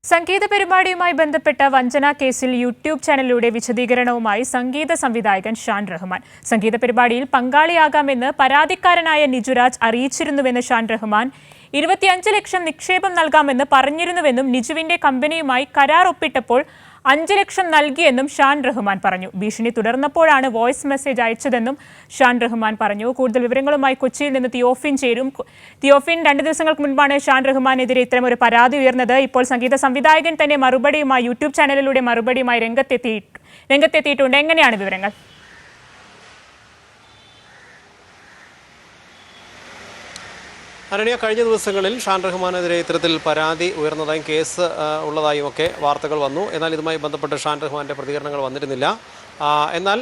സംഗീത പരിപാടിയുമായി ബന്ധപ്പെട്ട വഞ്ചന കേസിൽ യൂട്യൂബ് ചാനലിലൂടെ വിശദീകരണവുമായി സംഗീത സംവിധായകൻ ഷാൻ റഹ്മാൻ. സംഗീത പരിപാടിയിൽ പങ്കാളിയാകാമെന്ന് പരാതിക്കാരനായ നിജുരാജ് അറിയിച്ചിരുന്നുവെന്ന് ഷാൻ റഹ്മാൻ 25 ലക്ഷം നിക്ഷേപം നൽകാമെന്ന് പറഞ്ഞിരുന്നുവെന്നും നിജുവിന്റെ കമ്പനിയുമായി കരാർ ഒപ്പിട്ടപ്പോൾ 5 ലക്ഷം നൽകിയെന്നും ഷാൻ റഹ്മാൻ പറഞ്ഞു. ഭീഷണി തുടർന്നപ്പോഴാണ് വോയിസ് മെസ്സേജ് അയച്ചതെന്നും ഷാൻ റഹ്മാൻ പറഞ്ഞു. കൂടുതൽ വിവരങ്ങളുമായി കൊച്ചിയിൽ നിന്ന് തിയോഫിൻ ചേരും. തിയോഫിൻ, 2 ദിവസങ്ങൾക്ക് മുൻപാണ് ഷാൻ റഹ്മാനെതിരെ ഇത്തരം ഒരു പരാതി ഉയർന്നത്. ഇപ്പോൾ സംഗീത സംവിധായകൻ തന്നെ മറുപടിയുമായി യൂട്യൂബ് ചാനലിലൂടെ മറുപടിയുമായി രംഗത്തെത്തിയിട്ടുണ്ട്. എങ്ങനെയാണ് വിവരങ്ങൾ? അനന്യ, കഴിഞ്ഞ ദിവസങ്ങളിൽ ഷാൻ റഹ്മാനെതിരെ ഇത്തരത്തിൽ പരാതി ഉയർന്നതായും കേസ് ഉള്ളതായും ഒക്കെ വാർത്തകൾ വന്നു. എന്നാൽ ഇതുമായി ബന്ധപ്പെട്ട് ഷാൻ റഹ്മാൻ്റെ പ്രതികരണങ്ങൾ വന്നിരുന്നില്ല. എന്നാൽ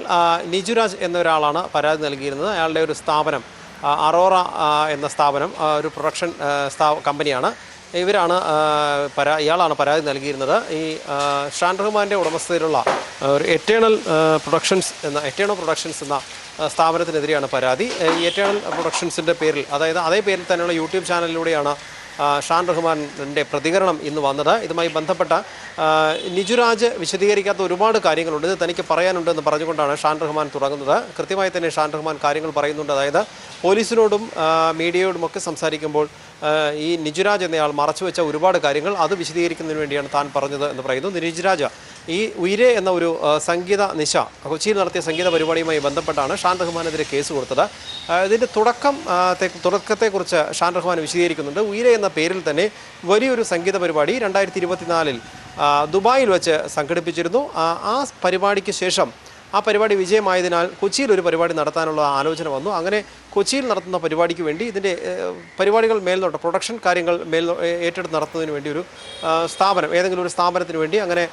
നിജുരാജ് എന്നൊരാളാണ് പരാതി നൽകിയിരുന്നത്. അയാളുടെ ഒരു സ്ഥാപനം അറോറ എന്ന സ്ഥാപനം ഒരു പ്രൊഡക്ഷൻ കമ്പനിയാണ്. ഇയാളാണ് പരാതി നൽകിയിരുന്നത്. ഈ ഷാൻ റഹ്മാൻ്റെ ഉടമസ്ഥതയിലുള്ള ഒരു എറ്റേണൽ പ്രൊഡക്ഷൻസ് എന്ന സ്ഥാപനത്തിനെതിരെയാണ് പരാതി. ഈ എറ്റേണൽ പ്രൊഡക്ഷൻസിൻ്റെ പേരിൽ, അതായത് അതേ പേരിൽ തന്നെയുള്ള യൂട്യൂബ് ചാനലിലൂടെയാണ് ഷാൻ റഹ്മാൻ്റെ പ്രതികരണം ഇന്ന് വന്നത്. ഇതുമായി ബന്ധപ്പെട്ട നിജുരാജ് വിശദീകരിക്കാത്ത ഒരുപാട് കാര്യങ്ങളുണ്ട്, ഇത് തനിക്ക് പറയാനുണ്ടെന്ന് പറഞ്ഞുകൊണ്ടാണ് ഷാൻ റഹ്മാൻ തുടങ്ങുന്നത്. കൃത്യമായി തന്നെ ഷാൻ റഹ്മാൻ കാര്യങ്ങൾ പറയുന്നുണ്ട്. അതായത് പോലീസിനോടും മീഡിയയോടുമൊക്കെ സംസാരിക്കുമ്പോൾ ഈ നിജുരാജ് എന്നയാൾ മറച്ചുവെച്ച ഒരുപാട് കാര്യങ്ങൾ അത് വിശദീകരിക്കുന്നതിന് വേണ്ടിയാണ് താൻ പറഞ്ഞത് എന്ന് പറയുന്നു. നിജുരാജ് ഈ ഉയരെ എന്ന ഒരു സംഗീത നിശ കൊച്ചിയിൽ നടത്തിയ സംഗീത പരിപാടിയുമായി ബന്ധപ്പെട്ടാണ് ഷാൻ റഹ്മാനെതിരെ കേസ് കൊടുത്തത്. ഇതിൻ്റെ തുടക്കത്തെക്കുറിച്ച് ഷാൻ റഹ്മാൻ വിശദീകരിക്കുന്നുണ്ട്. ഉയരെ എന്ന പേരിൽ തന്നെ വലിയൊരു സംഗീത പരിപാടി 2024 ദുബായിൽ വെച്ച് സംഘടിപ്പിച്ചിരുന്നു. ആ പരിപാടിക്ക് ശേഷം ആ പരിപാടി വിജയമായതിനാൽ കൊച്ചിയിൽ ഒരു പരിപാടി നടത്താനുള്ള ആലോചന വന്നു. അങ്ങനെ കൊച്ചിയിൽ നടത്തുന്ന പരിപാടിക്ക് വേണ്ടി ഇതിൻ്റെ പരിപാടികൾ മേൽനോട്ടം, പ്രൊഡക്ഷൻ കാര്യങ്ങൾ ഏറ്റെടുത്ത് നടത്തുന്നതിന് വേണ്ടി ഒരു സ്ഥാപനം, ഏതെങ്കിലും ഒരു സ്ഥാപനത്തിന് വേണ്ടി അങ്ങനെ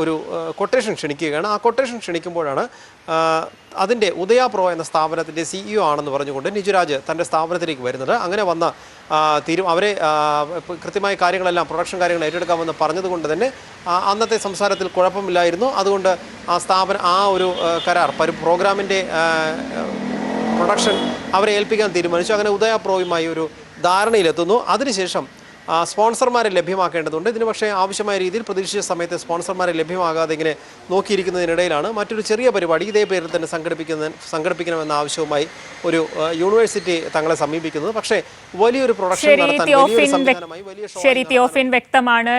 ഒരു കൊട്ടേഷൻ ക്ഷണിക്കുകയാണ്. ആ കൊട്ടേഷൻ ക്ഷണിക്കുമ്പോഴാണ് അതിൻ്റെ ഉദയ പ്രോ എന്ന സ്ഥാപനത്തിൻ്റെ CEO ആണെന്ന് പറഞ്ഞുകൊണ്ട് നിജുരാജ് തൻ്റെ സ്ഥാപനത്തിലേക്ക് വരുന്നത്. അങ്ങനെ വന്ന അവരെ കൃത്യമായ കാര്യങ്ങളെല്ലാം, പ്രൊഡക്ഷൻ കാര്യങ്ങൾ ഏറ്റെടുക്കാമെന്ന് പറഞ്ഞതുകൊണ്ട് തന്നെ അന്നത്തെ സംസാരത്തിൽ കുഴപ്പമില്ലായിരുന്നു. അതുകൊണ്ട് ആ ഒരു കരാർ പ്രോഗ്രാമിൻ്റെ പ്രൊഡക്ഷൻ അവരെ ഏൽപ്പിക്കാൻ തീരുമാനിച്ചു. അങ്ങനെ ഉദയ പ്രോയുമായി ഒരു ധാരണയിലെത്തുന്നു. അതിനുശേഷം സ്പോൺസർമാരെ ലഭ്യമാക്കേണ്ടതുണ്ട്. ഇതിന് പക്ഷേ ആവശ്യമായ രീതിയിൽ പ്രതീക്ഷിച്ച സമയത്ത് സ്പോൺസർമാരെ ലഭ്യമാകാതെ ഇങ്ങനെ നോക്കിയിരിക്കുന്നതിനിടയിലാണ് മറ്റൊരു ചെറിയ പരിപാടി ഇതേ പേരിൽ തന്നെ സംഘടിപ്പിക്കണമെന്ന ആവശ്യവുമായി ഒരു യൂണിവേഴ്സിറ്റി തങ്ങളെ സമീപിക്കുന്നത്. പക്ഷേ വലിയൊരു പ്രൊഡക്ഷൻ നടത്താൻ വ്യക്തമാണ്.